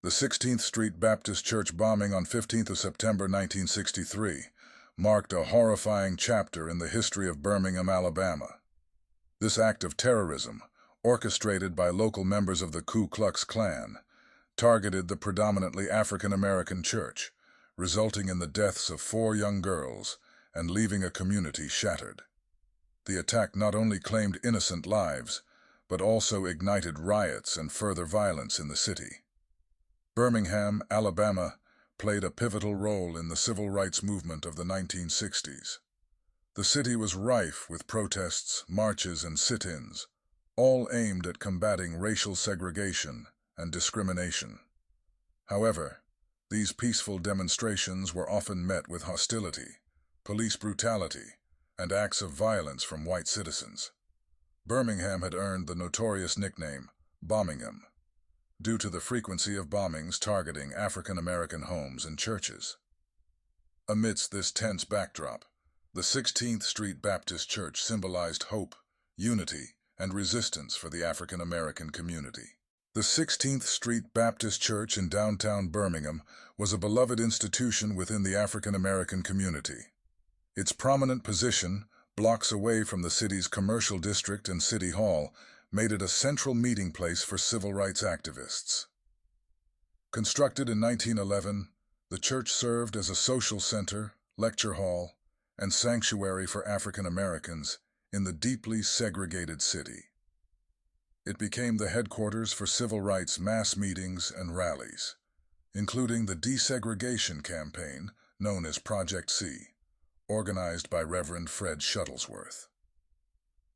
The 16th Street Baptist Church bombing on 15th of September 1963 marked a horrifying chapter in the history of Birmingham, Alabama. This act of terrorism, orchestrated by local members of the Ku Klux Klan, targeted the predominantly African-American church, resulting in the deaths of 4 young girls and leaving a community shattered. The attack not only claimed innocent lives, but also ignited riots and further violence in the city. Birmingham, Alabama, played a pivotal role in the civil rights movement of the 1960s. The city was rife with protests, marches, and sit-ins, all aimed at combating racial segregation and discrimination. However, these peaceful demonstrations were often met with hostility, police brutality, and acts of violence from white citizens. Birmingham had earned the notorious nickname Bombingham, due to the frequency of bombings targeting African-American homes and churches. Amidst this tense backdrop, the 16th Street Baptist Church symbolized hope, unity, and resistance for the African-American community. The 16th Street Baptist Church in downtown Birmingham was a beloved institution within the African-American community. Its prominent position, blocks away from the city's commercial district and city hall, made it a central meeting place for civil rights activists. Constructed in 1911, the church served as a social center, lecture hall, and sanctuary for African Americans in the deeply segregated city. It became the headquarters for civil rights mass meetings and rallies, including the desegregation campaign known as Project C, organized by Reverend Fred Shuttlesworth.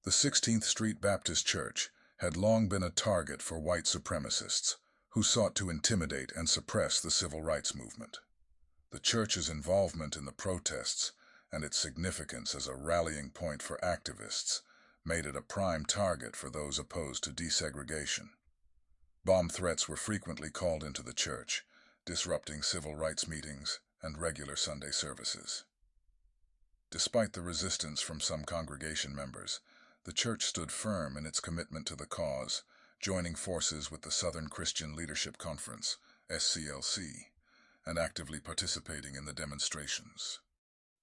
The 16th Street Baptist Church had long been a target for white supremacists who sought to intimidate and suppress the civil rights movement. The church's involvement in the protests and its significance as a rallying point for activists made it a prime target for those opposed to desegregation. Bomb threats were frequently called into the church, disrupting civil rights meetings and regular Sunday services. Despite the resistance from some congregation members, the church stood firm in its commitment to the cause, joining forces with the Southern Christian Leadership Conference, SCLC, and actively participating in the demonstrations.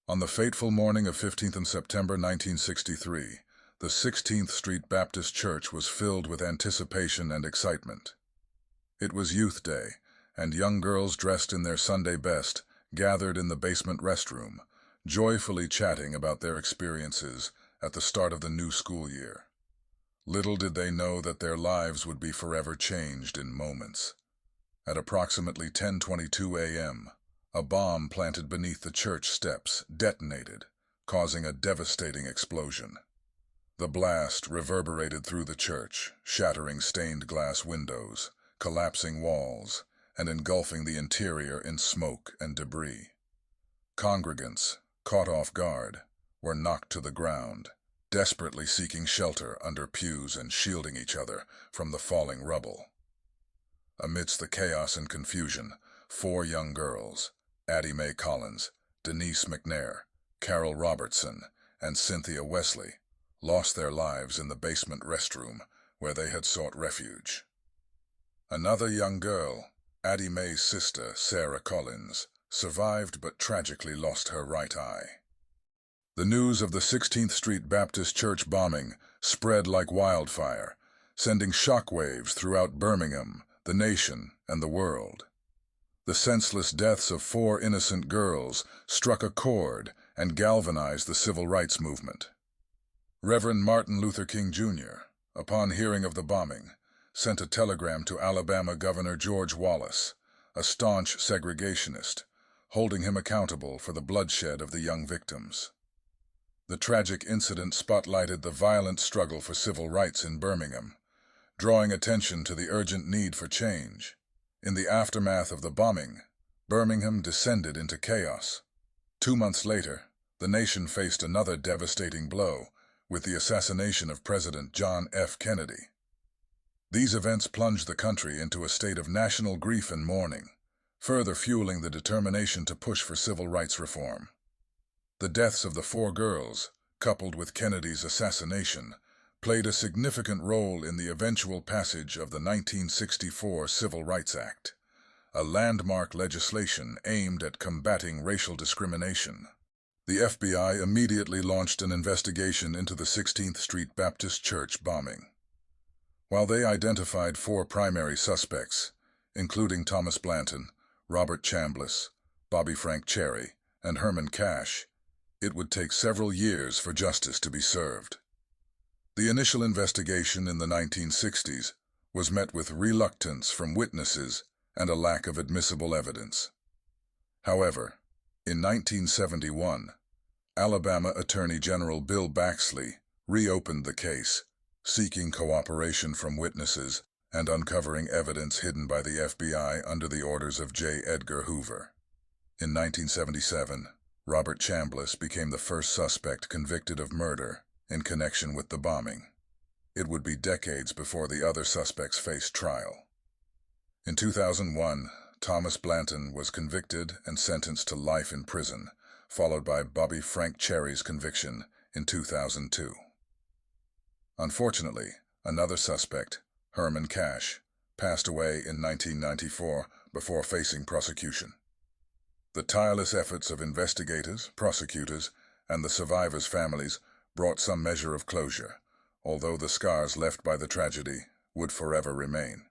On the fateful morning of 15th of September 1963, the 16th Street Baptist Church was filled with anticipation and excitement. It was Youth Day, and young girls dressed in their Sunday best gathered in the basement restroom, joyfully chatting about their experiences at the start of the new school year. Little did they know that their lives would be forever changed in moments. At approximately 10:22 a.m., a bomb planted beneath the church steps detonated, causing a devastating explosion. The blast reverberated through the church, shattering stained glass windows, collapsing walls, and engulfing the interior in smoke and debris. Congregants, caught off guard, were knocked to the ground, desperately seeking shelter under pews and shielding each other from the falling rubble. Amidst the chaos and confusion, 4 young girls, Addie Mae Collins, Denise McNair, Carol Robertson, and Cynthia Wesley, lost their lives in the basement restroom where they had sought refuge. Another young girl, Addie Mae's sister, Sarah Collins, survived but tragically lost her right eye. The news of the 16th Street Baptist Church bombing spread like wildfire, sending shockwaves throughout Birmingham, the nation, and the world. The senseless deaths of 4 innocent girls struck a chord and galvanized the civil rights movement. Reverend Martin Luther King Jr., upon hearing of the bombing, sent a telegram to Alabama Governor George Wallace, a staunch segregationist, holding him accountable for the bloodshed of the young victims. The tragic incident spotlighted the violent struggle for civil rights in Birmingham, drawing attention to the urgent need for change. In the aftermath of the bombing, Birmingham descended into chaos. 2 months later, the nation faced another devastating blow with the assassination of President John F. Kennedy. These events plunged the country into a state of national grief and mourning, further fueling the determination to push for civil rights reform. The deaths of the 4 girls, coupled with Kennedy's assassination, played a significant role in the eventual passage of the 1964 Civil Rights Act, a landmark legislation aimed at combating racial discrimination. The FBI immediately launched an investigation into the 16th Street Baptist Church bombing. While they identified 4 primary suspects, including Thomas Blanton, Robert Chambliss, Bobby Frank Cherry, and Herman Cash, it would take several years for justice to be served. The initial investigation in the 1960s was met with reluctance from witnesses and a lack of admissible evidence. However, in 1971, Alabama Attorney General Bill Baxley reopened the case, seeking cooperation from witnesses and uncovering evidence hidden by the FBI under the orders of J. Edgar Hoover. In 1977, Robert Chambliss became the first suspect convicted of murder in connection with the bombing. It would be decades before the other suspects faced trial. In 2001, Thomas Blanton was convicted and sentenced to life in prison, followed by Bobby Frank Cherry's conviction in 2002. Unfortunately, another suspect, Herman Cash, passed away in 1994 before facing prosecution. The tireless efforts of investigators, prosecutors, and the survivors' families brought some measure of closure, although the scars left by the tragedy would forever remain.